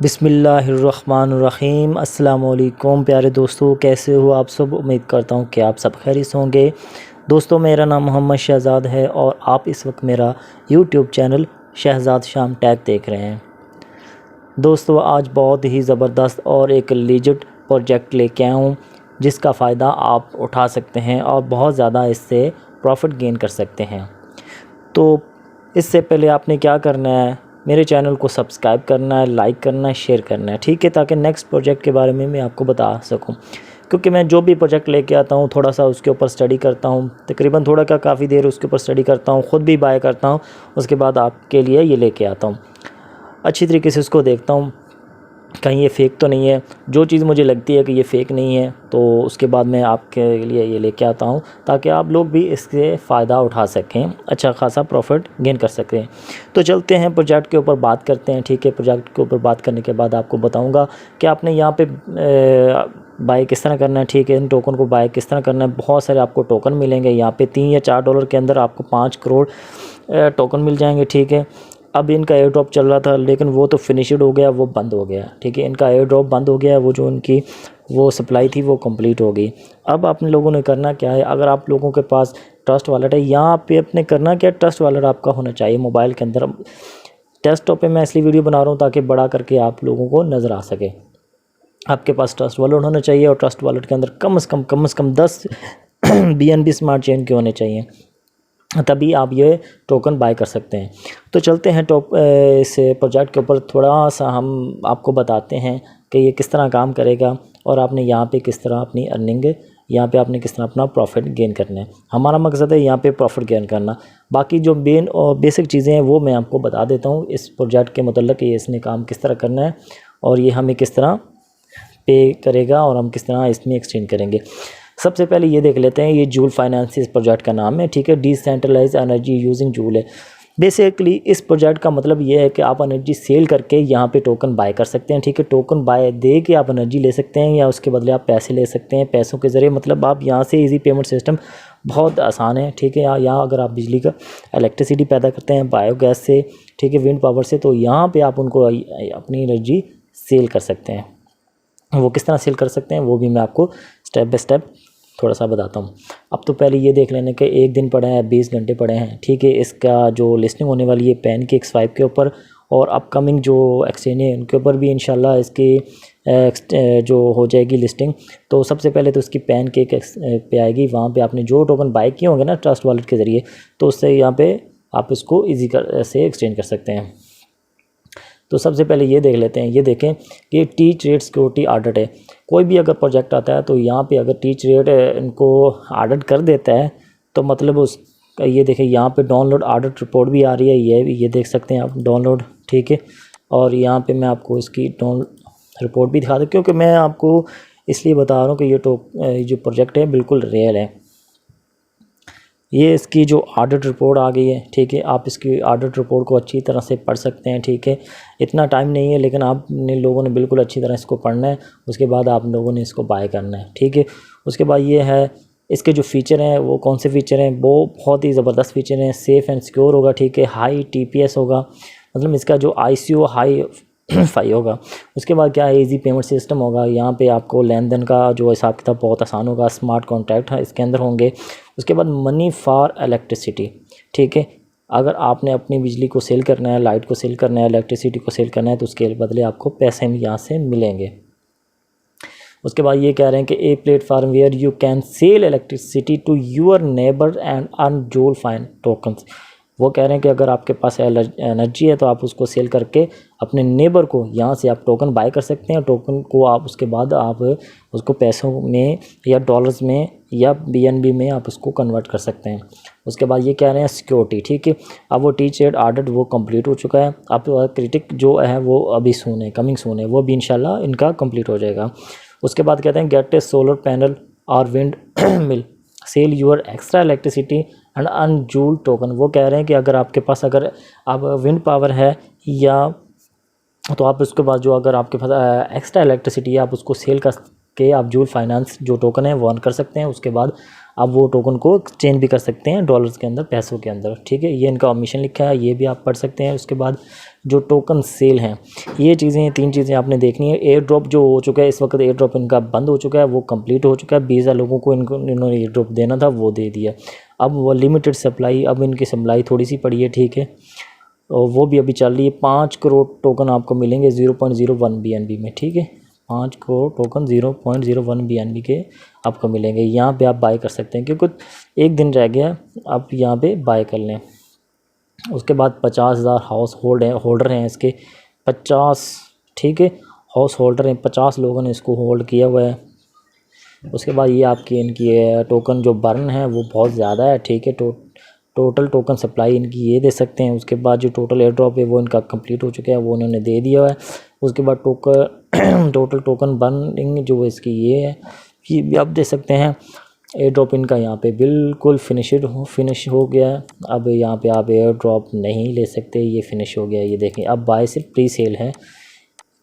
बिस्मिल्लाहिर्रहमानिर्रहीम। अस्सलाम वालेकुम प्यारे दोस्तों, कैसे हो आप सब। उम्मीद करता हूँ कि आप सब खैरियत से होंगे। दोस्तों, मेरा नाम मोहम्मद शहज़ाद है और आप इस वक्त मेरा यूट्यूब चैनल शहज़ाद शाम टैग देख रहे हैं। दोस्तों, आज बहुत ही ज़बरदस्त और एक लीजिट प्रोजेक्ट लेके आया हूँ जिसका फ़ायदा आप उठा सकते हैं और बहुत ज़्यादा इससे प्रॉफिट गेन कर सकते हैं। तो इससे पहले आपने क्या करना है, मेरे चैनल को सब्सक्राइब करना है, लाइक करना है, शेयर करना है, ठीक है, ताकि नेक्स्ट प्रोजेक्ट के बारे में मैं आपको बता सकूं। क्योंकि मैं जो भी प्रोजेक्ट लेके आता हूं थोड़ा सा उसके ऊपर स्टडी करता हूं, तकरीबन थोड़ा क्या काफ़ी देर उसके ऊपर स्टडी करता हूं, ख़ुद भी बाय करता हूं, उसके बाद आपके लिए ये लेके आता हूं। अच्छी तरीके से उसको देखता हूं कहीं ये फ़ेक तो नहीं है। जो चीज़ मुझे लगती है कि ये फ़ेक नहीं है तो उसके बाद मैं आपके लिए ये लेके आता हूँ ताकि आप लोग भी इससे फ़ायदा उठा सकें, अच्छा खासा प्रॉफिट गेन कर सकें। तो चलते हैं प्रोजेक्ट के ऊपर बात करते हैं, ठीक है। प्रोजेक्ट के ऊपर बात करने के बाद आपको बताऊँगा कि आपने यहाँ पे बाय किस तरह करना है, ठीक है। इन टोकन को बाय किस तरह करना है। बहुत सारे आपको टोकन मिलेंगे यहाँ पे, 3 या 4 डॉलर के अंदर आपको 5 करोड़ टोकन मिल जाएंगे, ठीक है। अब इनका एयर ड्रॉप चल रहा था लेकिन वो तो फिनिश्ड हो गया, वो बंद हो गया, ठीक है। इनका एयर ड्रॉप बंद हो गया, वो जो उनकी वो सप्लाई थी वो कंप्लीट हो गई। अब आपने लोगों ने करना क्या है, अगर आप लोगों के पास ट्रस्ट वॉलेट है, यहाँ पे अपने करना क्या, ट्रस्ट वॉलेट आपका होना चाहिए मोबाइल के अंदर। डेस्कटॉप पे मैं इसलिए वीडियो बना रहा हूँ ताकि बड़ा करके आप लोगों को नज़र आ सके। आपके पास ट्रस्ट वॉलेट होना चाहिए और ट्रस्ट वॉलेट के अंदर कम से कम 10 BNB स्मार्ट चेन के होने चाहिए, तभी आप ये टोकन बाय कर सकते हैं। तो चलते हैं इस प्रोजेक्ट के ऊपर, थोड़ा सा हम आपको बताते हैं कि ये किस तरह काम करेगा और आपने यहाँ पे किस तरह अपनी अर्निंग, यहाँ पे आपने किस तरह अपना प्रॉफिट गेन करना है। हमारा मकसद है यहाँ पे प्रॉफिट गेन करना। बाकी जो मेन और बेसिक चीज़ें हैं वो मैं आपको बता देता हूँ इस प्रोजेक्ट के मतलब कि इसने काम किस तरह करना है और ये हमें किस तरह पे करेगा और हम किस तरह इसमें एक्सचेंज करेंगे। सबसे पहले ये देख लेते हैं, ये जूल फाइनेंस इस प्रोजेक्ट का नाम है, ठीक है। डिसेंट्रलाइज एनर्जी यूजिंग जूल है। बेसिकली इस प्रोजेक्ट का मतलब ये है कि आप एनर्जी सेल करके यहाँ पे टोकन बाय कर सकते हैं, ठीक है। टोकन बाय दे के आप एनर्जी ले सकते हैं या उसके बदले आप पैसे ले सकते हैं। पैसों के ज़रिए मतलब आप यहाँ से इजी पेमेंट सिस्टम बहुत आसान है, ठीक है। यहाँ अगर आप बिजली का इलेक्ट्रिसिटी पैदा करते हैं बायोगैस से, ठीक है, विंड पावर से, तो यहाँ पर आप उनको अपनी एनर्जी सेल कर सकते हैं। वो किस तरह सेल कर सकते हैं वो भी मैं आपको स्टेप बाय स्टेप थोड़ा सा बताता हूँ। अब तो पहले ये देख लेने के 1 दिन पड़े हैं, 20 घंटे पड़े हैं, ठीक है। इसका जो लिस्टिंग होने वाली है PancakeSwap के ऊपर और अपकमिंग जो एक्सचेंज है उनके ऊपर भी इंशाल्लाह इसकी जो हो जाएगी लिस्टिंग। तो सबसे पहले तो इसकी Pancake पे आएगी, वहाँ पे आपने जो टोकन बाय किए होंगे ना ट्रस्ट वॉलेट के ज़रिए, तो उससे यहाँ पे आप इसको ईजी से एक्सचेंज कर सकते हैं। तो सबसे पहले ये देख लेते हैं, ये देखें कि टीच रेट सिक्योरिटी ऑडिट है। कोई भी अगर प्रोजेक्ट आता है तो यहाँ पे अगर टीच रेट इनको ऑडिट कर देता है तो मतलब उस ये देखें यहाँ पे डाउनलोड ऑडिट रिपोर्ट भी आ रही है, ये देख सकते हैं आप डाउनलोड, ठीक है। और यहाँ पे मैं आपको इसकी डाउन रिपोर्ट भी दिखा दूँ क्योंकि मैं आपको इसलिए बता रहा हूँ कि ये जो प्रोजेक्ट है बिल्कुल रियल है। ये इसकी जो ऑडिट रिपोर्ट आ गई है, ठीक है। आप इसकी ऑडिट रिपोर्ट को अच्छी तरह से पढ़ सकते हैं, ठीक है। इतना टाइम नहीं है लेकिन आपने लोगों ने बिल्कुल अच्छी तरह इसको पढ़ना है, उसके बाद आप लोगों ने इसको बाय करना है, ठीक है। उसके बाद ये है इसके जो फ़ीचर हैं वो कौन से फ़ीचर हैं, वो बहुत ही ज़बरदस्त फ़ीचर हैं। सेफ़ एंड सिक्योर होगा, ठीक है। हाई TPS होगा, मतलब इसका जो ICO हाई फाई होगा। उसके बाद क्या है, इजी पेमेंट सिस्टम होगा। यहाँ पे आपको लेन देन का जो हिसाब किताब बहुत आसान होगा। स्मार्ट कॉन्ट्रैक्ट है इसके अंदर होंगे। उसके बाद मनी फॉर इलेक्ट्रिसिटी, ठीक है। अगर आपने अपनी बिजली को सेल करना है, लाइट को सेल करना है, इलेक्ट्रिसिटी को सेल करना है तो उसके बदले आपको पैसे यहाँ से मिलेंगे। उसके बाद ये कह रहे हैं कि a platform where you can sell electricity to your neighbour and earn joule fine tokens. वो कह रहे हैं कि अगर आपके पास एनर्जी है तो आप उसको सेल करके अपने नेबर को यहाँ से आप टोकन बाय कर सकते हैं। टोकन को आप उसके बाद आप उसको पैसों में या डॉलर्स में या BNB में आप उसको कन्वर्ट कर सकते हैं। उसके बाद ये कह रहे हैं सिक्योरिटी, ठीक है। अब वो टीच रेट ऑडिट वो कंप्लीट हो चुका है। अब क्रिटिक जो है वो अभी सून है, कमिंग सून है, वो भी इंशाल्लाह इनका कंप्लीट हो जाएगा। उसके बाद कहते हैं गेट ए सोलर पैनल और windmill sell your extra electricity and earn joule token. वो कह रहे हैं कि अगर आपके पास अगर आप विंड पावर है या तो आप उसके बाद जो अगर आपके पास एक्स्ट्रा इलेक्ट्रिसिटी है आप उसको सेल करके आप जूल फाइनेंस जो टोकन है वो अर्न कर सकते हैं। उसके बाद आप वो टोकन को एक्सचेंज भी कर सकते हैं डॉलर्स के अंदर, पैसों के अंदर, ठीक है। ये इनका मिशन लिखा है, ये भी आप पढ़ सकते हैं। उसके बाद जो टोकन सेल हैं, ये चीज़ें 3 चीज़ें आपने देखनी है। एयर ड्रॉप जो हो चुका है इस वक्त, एयर ड्रॉप इनका बंद हो चुका है, वो कंप्लीट हो चुका है। 20,000 लोगों को इन्होंने एयर ड्रॉप देना था, वो दे दिया। अब वो लिमिटेड सप्लाई, अब इनकी सप्लाई थोड़ी सी पड़ी है, ठीक है, और वो भी अभी चल रही है। 5 करोड़ टोकन आपको मिलेंगे 0.01 BNB में, ठीक है, 5 करोड़ टोकन 0.01 BNB के आपको मिलेंगे। यहाँ पे आप बाय कर सकते हैं, क्योंकि एक दिन रह गया, आप यहाँ पे बाय कर लें। उसके बाद 50,000 हाउस होल्डर हैं इसके, 50, ठीक है, हाउस होल्डर हैं, 50 लोगों ने इसको होल्ड किया हुआ है। उसके बाद ये आपकी इनकी टोकन जो बर्न है वो बहुत ज़्यादा है, ठीक है, टोटल टोकन सप्लाई इनकी ये दे सकते हैं। उसके बाद जो टोटल एयर ड्रॉप है वो इनका कंप्लीट हो चुका है, वो उन्होंने दे दिया है। उसके बाद टोटल टोकन बर्निंग जो इसकी ये है, ये भी आप दे सकते हैं। एयर ड्रॉप इनका यहाँ पे बिल्कुल फिनिश हो गया है। अब यहाँ पे आप एयर ड्रॉप नहीं ले सकते, ये फिनिश हो गया है। ये देखें, अब बाय सिर्फ प्री सेल है।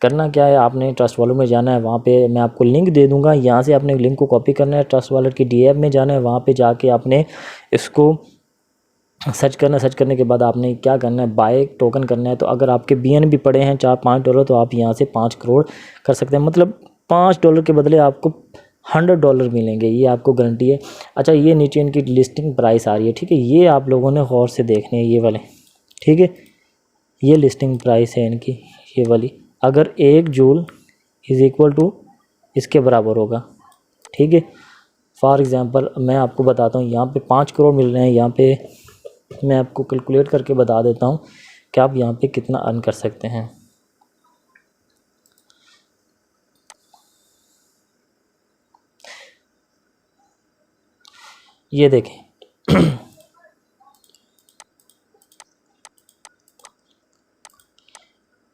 करना क्या है, आपने ट्रस्ट वॉलेट में जाना है, वहाँ पे मैं आपको लिंक दे दूँगा, यहाँ से आपने लिंक को कॉपी करना है, ट्रस्ट वॉलेट की DApp में जाना है, वहाँ पे जाके आपने इसको सर्च करने के बाद आपने क्या करना है, बाय टोकन करना है। तो अगर आपके BNB पड़े हैं $4-5, तो आप यहाँ से 5 करोड़ कर सकते हैं। मतलब $5 के बदले आपको $100 मिलेंगे, ये आपको गारंटी है। अच्छा, ये नीचे इनकी लिस्टिंग प्राइस आ रही है, ठीक है, ये आप लोगों ने गौर से देखने हैं, ये वाले, ठीक है, ये लिस्टिंग प्राइस है इनकी, ये वाली। अगर 1 जूल इज़ इक्वल टू इसके बराबर होगा, ठीक है। फॉर एग्ज़ाम्पल मैं आपको बताता हूँ, यहाँ पे 5 करोड़ मिल रहे हैं। यहाँ पे मैं आपको कैलकुलेट करके बता देता हूँ कि आप यहाँ पे कितना अर्न कर सकते हैं। ये देखें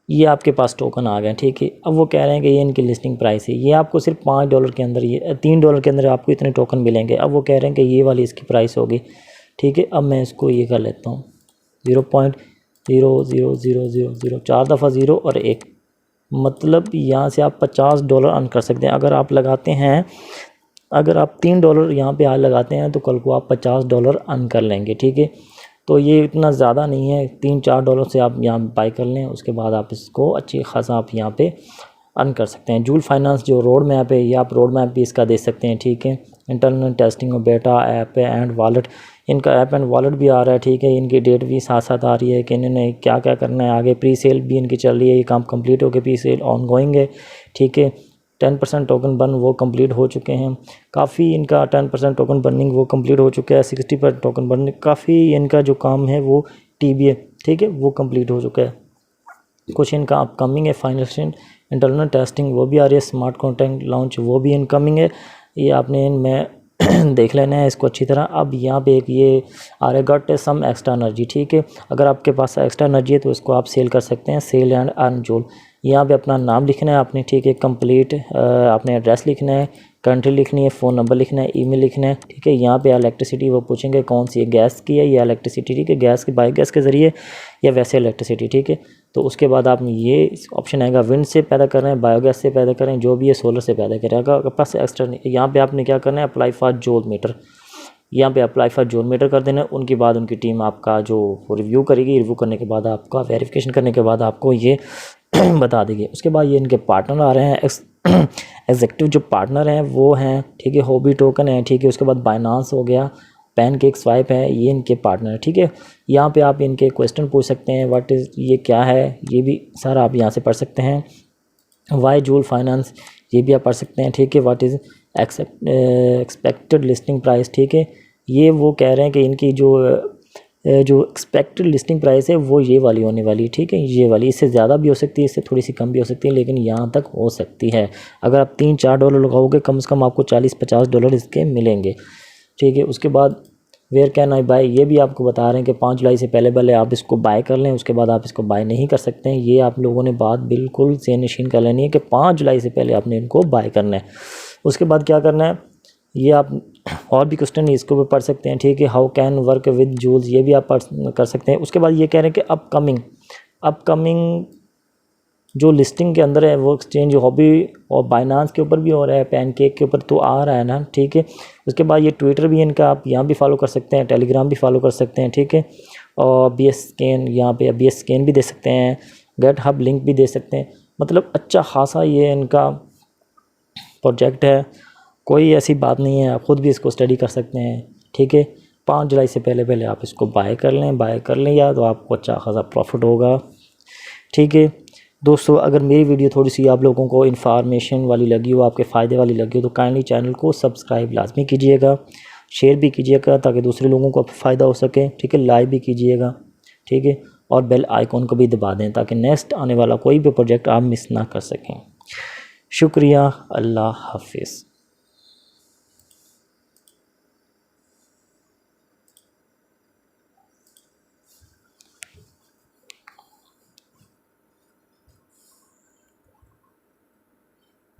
ये आपके पास टोकन आ गए, ठीक है। अब वो कह रहे हैं कि ये इनकी लिस्टिंग प्राइस है, ये आपको सिर्फ $5 के अंदर, ये $3 के अंदर आपको इतने टोकन मिलेंगे। अब वो कह रहे हैं कि ये वाली इसकी प्राइस होगी, ठीक है। अब मैं इसको ये कर लेता हूँ 0.00000, 4 दफ़ा 0 और 1, मतलब यहाँ से आप $50 अर्न कर सकते हैं। अगर आप लगाते हैं, अगर आप $3 यहाँ पे आज लगाते हैं तो कल को आप $50 अर्न कर लेंगे, ठीक है। तो ये इतना ज़्यादा नहीं है, $3-4 से आप यहाँ बाय कर लें, उसके बाद आप इसको अच्छी खासा आप यहाँ पे अर्न कर सकते हैं। जूल फाइनेंस जो रोड मैप है, ये आप रोड मैप भी इसका दे सकते हैं, ठीक है। इंटरनल टेस्टिंग और बेटा ऐप एंड वॉलेट, इनका ऐप एंड वॉलेट भी आ रहा है, ठीक है। इनकी डेट भी साथ साथ आ रही है कि इन्होंने क्या क्या करना है आगे। प्री सेल भी इनकी चल रही है, ये काम कंप्लीट हो गया, प्री सेल ऑन गोइंग है, ठीक है। 10% टोकन बर्न वो कंप्लीट हो चुके हैं, काफ़ी इनका 10% टोकन बर्निंग वो कंप्लीट हो चुका है। 60% टोकन बर्निंग, काफ़ी इनका जो काम है वो TBA, ठीक है, वो कंप्लीट हो चुका है। कुछ इनका अपकमिंग है, फाइनल इंटरनल टेस्टिंग वो भी आ रही है, स्मार्ट कॉन्ट्रैक्ट लॉन्च वो भी इनकमिंग है। ये आपने इनमें देख लेना है इसको अच्छी तरह। अब यहाँ पे एक ये आ रहा है गट सम एक्स्ट्रा एनर्जी, ठीक है। अगर आपके पास एक्स्ट्रा एनर्जी है तो इसको आप सेल कर सकते हैं, सेल एंड अर्न जूल। यहाँ पे अपना नाम लिखना है आपने, ठीक है, कंप्लीट आपने एड्रेस लिखना है, कंट्री लिखनी है, फ़ोन नंबर लिखना है, ईमेल लिखना है, ठीक है। यहाँ पे इलेक्ट्रिसिटी वो पूछेंगे कौन सी है, गैस की है या इलेक्ट्रिसिटी, ठीक है, गैस की बायोगैस के ज़रिए या वैसे इलेक्ट्रिसिटी, ठीक है। तो उसके बाद आप ये ऑप्शन आएगा, विंड से पैदा कर रहे हैं, बायोगैस से पैदा करें, जो भी है सोलर से पैदा करें। अगर आपके पास एक्स्ट्रा, यहाँ पे आपने क्या करना है, अप्लाई फॉर जूल मीटर, यहाँ पे अप्लाई फॉर जूल मीटर कर देना। उनके बाद उनकी टीम आपका जो रिव्यू करेगी, रिव्यू करने के बाद आपका वेरिफिकेशन करने के बाद आपको ये बता देंगे। उसके बाद ये इनके पार्टनर आ रहे हैं, एग्जेक्टिव जो पार्टनर हैं वो हैं, ठीक है, हॉबी टोकन है, ठीक है। उसके बाद बाइनांस हो गया, पैनकेक स्वाइप है, ये इनके पार्टनर है, ठीक है। यहाँ पे आप इनके क्वेश्चन पूछ सकते हैं, व्हाट इज़, ये क्या है, ये भी सारा आप यहाँ से पढ़ सकते हैं। वाई जूल फाइनेंस, ये भी आप पढ़ सकते हैं, ठीक है। What is expected listing price, ठीक है। ये वो कह रहे हैं कि इनकी जो एक्सपेक्टेड लिस्टिंग प्राइस है वो ये वाली होने वाली, ठीक है, ये वाली। इससे ज़्यादा भी हो सकती है, इससे थोड़ी सी कम भी हो सकती है, लेकिन यहाँ तक हो सकती है। अगर आप $3-4 लगाओगे, कम से कम आपको $40-50 इसके मिलेंगे, ठीक है। उसके बाद वेयर कैन आई बाय, ये भी आपको बता रहे हैं कि 5 जुलाई से पहले आप इसको बाय कर लें, उसके बाद आप इसको बाय नहीं कर सकते हैं। ये आप लोगों ने बात बिल्कुल से नशीन कर लेनी है कि 5 जुलाई से पहले आपने इनको बाय करना है। उसके बाद क्या करना है, ये आप और भी क्वेश्चन इसको भी पढ़ सकते हैं, ठीक है। How can work with joules, ये भी आप कर सकते हैं। उसके बाद ये कह रहे हैं कि अपकमिंग जो लिस्टिंग के अंदर है वो एक्सचेंज हॉबी और बाइनांस के ऊपर भी हो रहा है, पैनकेक के ऊपर तो आ रहा है ना, ठीक है। उसके बाद ये ट्विटर भी इनका आप यहाँ भी फॉलो कर सकते हैं, टेलीग्राम भी फॉलो कर सकते हैं, ठीक है। और BS स्कैन, यहाँ पे BS स्कैन भी दे सकते हैं, GitHub लिंक भी दे सकते हैं। मतलब अच्छा खासा ये इनका प्रोजेक्ट है, कोई ऐसी बात नहीं है, आप ख़ुद भी इसको स्टडी कर सकते हैं। ठीक है, 5 जुलाई से पहले आप इसको बाय कर लें या तो आपको अच्छा खासा प्रॉफिट होगा। ठीक है दोस्तों, अगर मेरी वीडियो थोड़ी सी आप लोगों को इन्फॉर्मेशन वाली लगी हो, आपके फ़ायदे वाली लगी हो, तो काइंडली चैनल को सब्सक्राइब लाजमी कीजिएगा, शेयर भी कीजिएगा ताकि दूसरे लोगों को फ़ायदा हो सके। ठीक है, लाइक भी कीजिएगा। ठीक है, और बेल आइकॉन को भी दबा दें ताकि नेक्स्ट आने वाला कोई भी प्रोजेक्ट आप मिस ना कर सकें। शुक्रिया, अल्लाह हाफिज़।